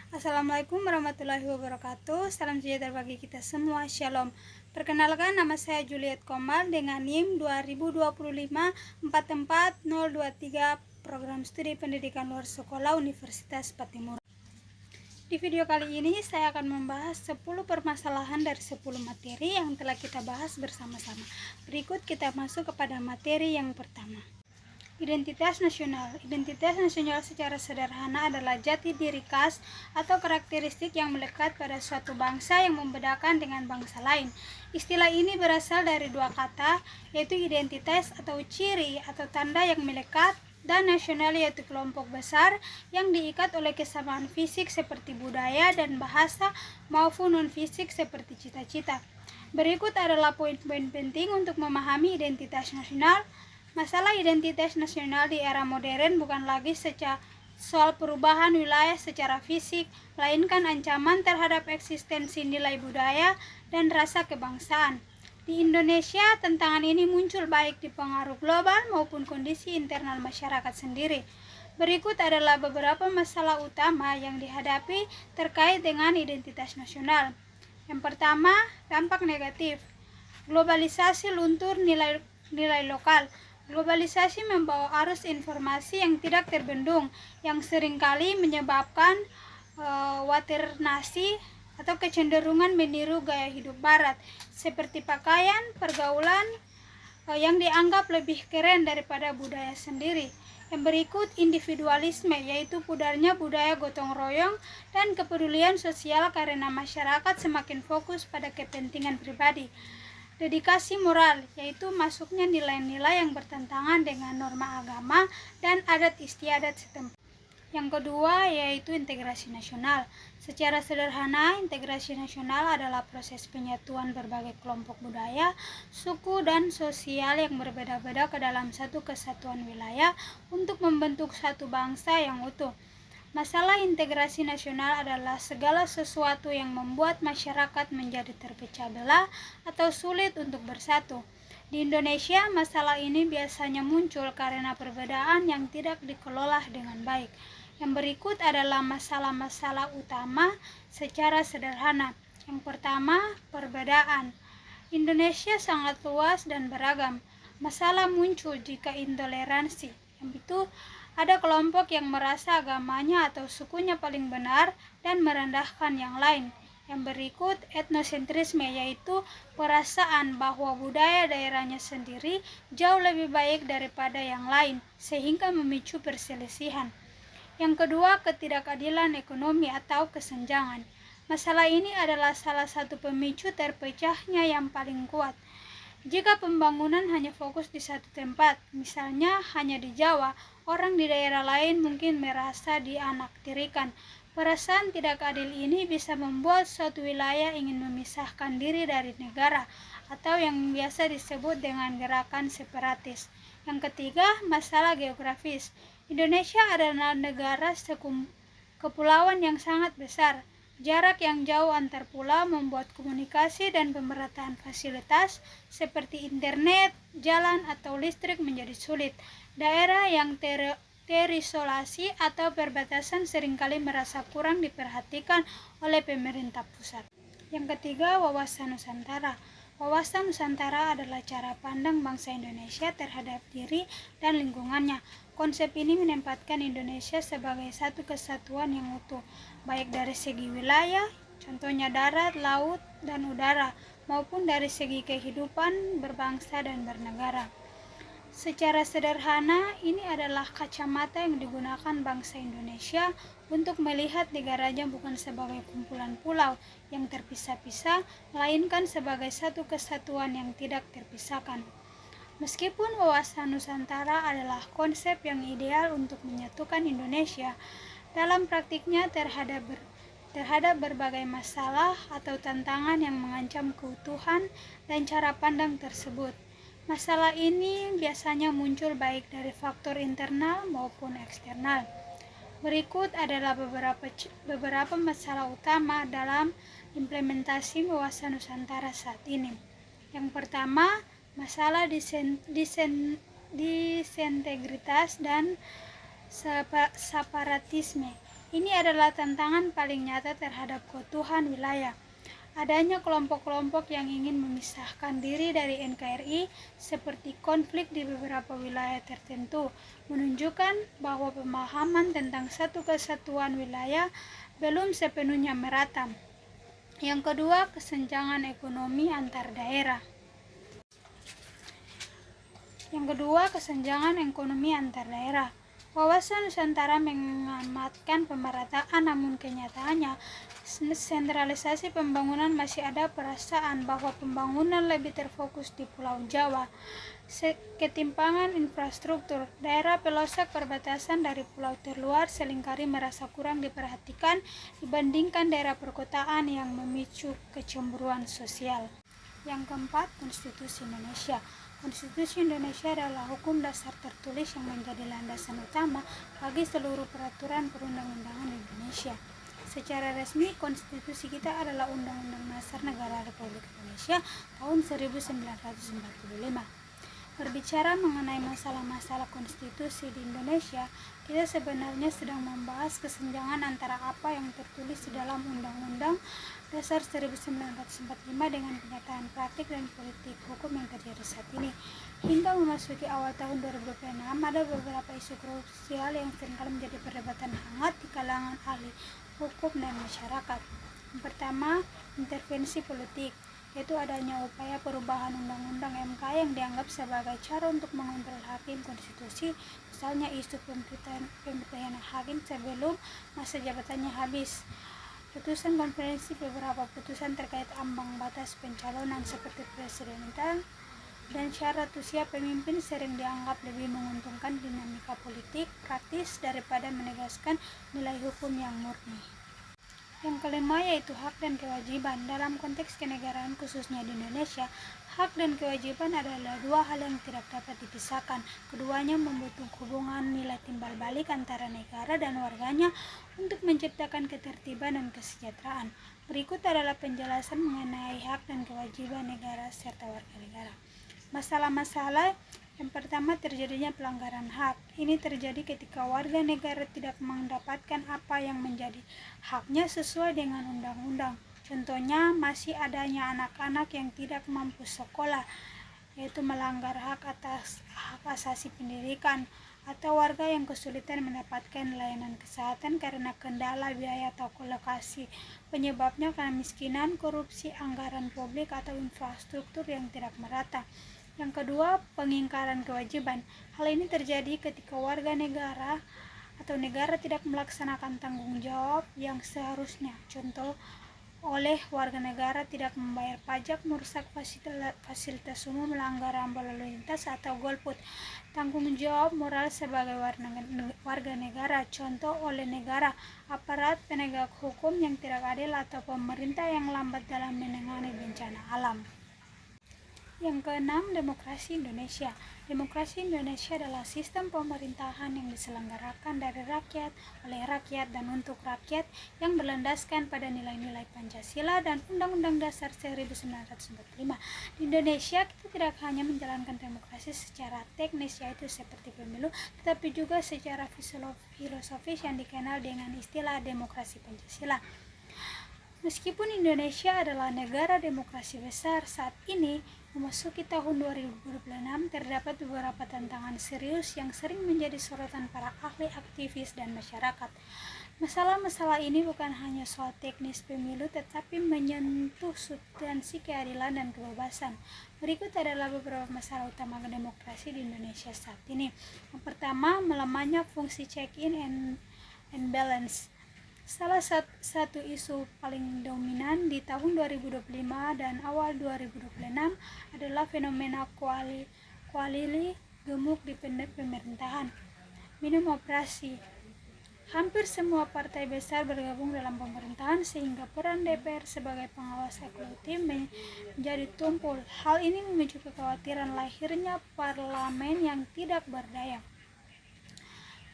Assalamualaikum warahmatullahi wabarakatuh. Salam sejahtera bagi kita semua. Shalom. Perkenalkan, nama saya Juliet Komal dengan NIM 2025-44023 Program Studi Pendidikan Luar Sekolah Universitas Patimura. Di video kali ini saya akan membahas 10 permasalahan dari 10 materi yang telah kita bahas bersama-sama. Berikut kita masuk kepada materi yang pertama. Identitas nasional. Identitas nasional secara sederhana adalah jati diri khas atau karakteristik yang melekat pada suatu bangsa yang membedakan dengan bangsa lain. Istilah ini berasal dari dua kata, yaitu identitas atau ciri atau tanda yang melekat, dan nasional yaitu kelompok besar yang diikat oleh kesamaan fisik seperti budaya dan bahasa maupun non-fisik seperti cita-cita. Berikut adalah poin-poin penting untuk memahami identitas nasional. Masalah identitas nasional di era modern bukan lagi soal perubahan wilayah secara fisik, melainkan ancaman terhadap eksistensi nilai budaya dan rasa kebangsaan. Di Indonesia, tantangan ini muncul baik di pengaruh global maupun kondisi internal masyarakat sendiri. Berikut adalah beberapa masalah utama yang dihadapi terkait dengan identitas nasional. Yang pertama, dampak negatif. Globalisasi luntur nilai lokal. Globalisasi membawa arus informasi yang tidak terbendung, yang seringkali menyebabkan waternasi atau kecenderungan meniru gaya hidup barat, seperti pakaian, pergaulan yang dianggap lebih keren daripada budaya sendiri. Yang berikut individualisme, yaitu pudarnya budaya gotong royong dan kepedulian sosial karena masyarakat semakin fokus pada kepentingan pribadi. Dedikasi moral, yaitu masuknya nilai-nilai yang bertentangan dengan norma agama dan adat istiadat setempat. Yang kedua yaitu integrasi nasional. Secara sederhana, integrasi nasional adalah proses penyatuan berbagai kelompok budaya, suku, dan sosial yang berbeda-beda ke dalam satu kesatuan wilayah untuk membentuk satu bangsa yang utuh. Masalah integrasi nasional adalah segala sesuatu yang membuat masyarakat menjadi terpecah belah atau sulit untuk bersatu. Di Indonesia, masalah ini biasanya muncul karena perbedaan yang tidak dikelola dengan baik. Yang berikut adalah masalah-masalah utama secara sederhana. Yang pertama, perbedaan. Indonesia sangat luas dan beragam. Masalah muncul jika intoleransi, yaitu ada kelompok yang merasa agamanya atau sukunya paling benar dan merendahkan yang lain. Yang berikut etnosentrisme, yaitu perasaan bahwa budaya daerahnya sendiri jauh lebih baik daripada yang lain, sehingga memicu perselisihan. Yang kedua, ketidakadilan ekonomi atau kesenjangan. Masalah ini adalah salah satu pemicu terpecahnya yang paling kuat. Jika pembangunan hanya fokus di satu tempat, misalnya hanya di Jawa, orang di daerah lain mungkin merasa dianaktirikan. Perasaan tidak adil ini bisa membuat suatu wilayah ingin memisahkan diri dari negara, atau yang biasa disebut dengan gerakan separatis. Yang ketiga, masalah geografis. Indonesia adalah negara kepulauan yang sangat besar. Jarak yang jauh antar pulau membuat komunikasi dan pemerataan fasilitas seperti internet, jalan, atau listrik menjadi sulit. Daerah yang terisolasi atau perbatasan seringkali merasa kurang diperhatikan oleh pemerintah pusat. Yang ketiga, wawasan Nusantara. Wawasan Nusantara adalah cara pandang bangsa Indonesia terhadap diri dan lingkungannya. Konsep ini menempatkan Indonesia sebagai satu kesatuan yang utuh, baik dari segi wilayah, contohnya darat, laut, dan udara, maupun dari segi kehidupan berbangsa dan bernegara. Secara sederhana, ini adalah kacamata yang digunakan bangsa Indonesia untuk melihat negaranya bukan sebagai kumpulan pulau yang terpisah-pisah, melainkan sebagai satu kesatuan yang tidak terpisahkan. Meskipun wawasan Nusantara adalah konsep yang ideal untuk menyatukan Indonesia, dalam praktiknya terhadap berbagai masalah atau tantangan yang mengancam keutuhan dan cara pandang tersebut. Masalah ini biasanya muncul baik dari faktor internal maupun eksternal. Berikut adalah beberapa masalah utama dalam implementasi wawasan Nusantara saat ini. Yang pertama, masalah disintegritas dan separatisme. Ini adalah tantangan paling nyata terhadap keutuhan wilayah. Adanya kelompok-kelompok yang ingin memisahkan diri dari NKRI seperti konflik di beberapa wilayah tertentu menunjukkan bahwa pemahaman tentang satu kesatuan wilayah belum sepenuhnya merata. Yang kedua, kesenjangan ekonomi antar daerah. Wawasan Nusantara mengamatkan pemerataan, namun kenyataannya sentralisasi pembangunan masih ada perasaan bahwa pembangunan lebih terfokus di Pulau Jawa. Ketimpangan infrastruktur, daerah pelosok perbatasan dari pulau terluar seringkali merasa kurang diperhatikan dibandingkan daerah perkotaan yang memicu kecemburuan sosial. Yang keempat, Konstitusi Indonesia. Konstitusi Indonesia adalah hukum dasar tertulis yang menjadi landasan utama bagi seluruh peraturan perundang-undangan Indonesia. Secara resmi, konstitusi kita adalah Undang-Undang Dasar Negara Republik Indonesia tahun 1945. Berbicara mengenai masalah-masalah konstitusi di Indonesia, kita sebenarnya sedang membahas kesenjangan antara apa yang tertulis di dalam Undang-Undang Dasar 1945 dengan kenyataan praktik dan politik hukum yang terjadi saat ini. Hingga memasuki awal tahun 2026, ada beberapa isu krusial yang seringkali menjadi perdebatan hangat di kalangan ahli hukum dan masyarakat. Yang pertama, intervensi politik, yaitu adanya upaya perubahan undang-undang MK yang dianggap sebagai cara untuk mengontrol hakim konstitusi, misalnya isu pemberhentian hakim sebelum masa jabatannya habis. Putusan konferensi, beberapa putusan terkait ambang batas pencalonan seperti presidensial dan syarat usia pemimpin sering dianggap lebih menguntungkan dinamika politik praktis daripada menegaskan nilai hukum yang murni. Yang kelima, yaitu hak dan kewajiban. Dalam konteks kenegaraan khususnya di Indonesia, hak dan kewajiban adalah dua hal yang tidak dapat dipisahkan. Keduanya membentuk hubungan nilai timbal balik antara negara dan warganya untuk menciptakan ketertiban dan kesejahteraan. Berikut adalah penjelasan mengenai hak dan kewajiban negara serta warga negara. Masalah-masalah yang pertama, terjadinya pelanggaran hak. Ini terjadi ketika warga negara tidak mendapatkan apa yang menjadi haknya sesuai dengan undang-undang. Contohnya, masih adanya anak-anak yang tidak mampu sekolah, yaitu melanggar hak asasi pendidikan, atau warga yang kesulitan mendapatkan layanan kesehatan karena kendala biaya atau lokasi. Penyebabnya karena kemiskinan, korupsi, anggaran publik, atau infrastruktur yang tidak merata. Yang kedua, pengingkaran kewajiban. Hal ini terjadi ketika warga negara atau negara tidak melaksanakan tanggung jawab yang seharusnya. Contoh, oleh warga negara tidak membayar pajak, merusak fasilitas umum, melanggar rambu lalu lintas, atau golput. Tanggung jawab moral sebagai warga negara. Contoh, oleh negara, aparat penegak hukum yang tidak adil, atau pemerintah yang lambat dalam menangani bencana alam. Yang keenam, demokrasi Indonesia. Demokrasi Indonesia adalah sistem pemerintahan yang diselenggarakan dari rakyat, oleh rakyat, dan untuk rakyat yang berlandaskan pada nilai-nilai Pancasila dan Undang-Undang Dasar 1945. Di Indonesia, kita tidak hanya menjalankan demokrasi secara teknis, yaitu seperti pemilu, tetapi juga secara filosofis yang dikenal dengan istilah demokrasi Pancasila. Meskipun Indonesia adalah negara demokrasi besar saat ini, memasuki tahun 2026 terdapat beberapa tantangan serius yang sering menjadi sorotan para ahli, aktivis, dan masyarakat. Masalah-masalah ini bukan hanya soal teknis pemilu, tetapi menyentuh substansi keadilan dan kebebasan. Berikut adalah beberapa masalah utama demokrasi di Indonesia saat ini. Yang pertama, melemahnya fungsi check-in and balance. Salah satu isu paling dominan di tahun 2025 dan awal 2026 adalah fenomena koalisi gemuk di pemerintahan. Minim operasi. Hampir semua partai besar bergabung dalam pemerintahan sehingga peran DPR sebagai pengawas eksekutif menjadi tumpul. Hal ini memicu kekhawatiran lahirnya parlemen yang tidak berdaya.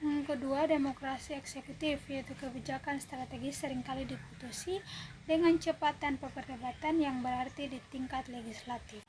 Yang kedua, demokrasi eksekutif, yaitu kebijakan strategis seringkali diputusi dengan cepat tanpa perdebatan yang berarti di tingkat legislatif.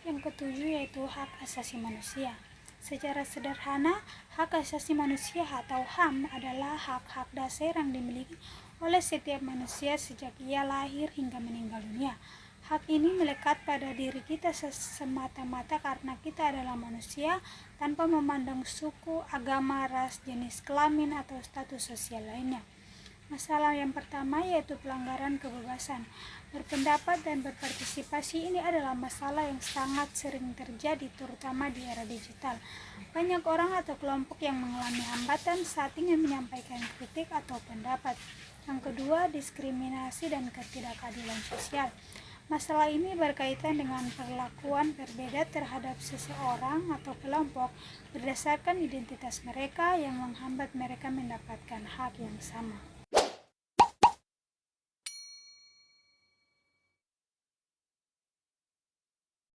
Yang ketujuh, yaitu hak asasi manusia. Secara sederhana, hak asasi manusia atau HAM adalah hak-hak dasar yang dimiliki oleh setiap manusia sejak ia lahir hingga meninggal dunia. Hak ini melekat pada diri kita semata-mata karena kita adalah manusia tanpa memandang suku, agama, ras, jenis kelamin, atau status sosial lainnya. Masalah yang pertama yaitu pelanggaran kebebasan berpendapat dan berpartisipasi. Ini adalah masalah yang sangat sering terjadi terutama di era digital. Banyak orang atau kelompok yang mengalami hambatan saat ingin menyampaikan kritik atau pendapat. Yang kedua, diskriminasi dan ketidakadilan sosial. Masalah ini berkaitan dengan perlakuan berbeda terhadap seseorang atau kelompok berdasarkan identitas mereka yang menghambat mereka mendapatkan hak yang sama.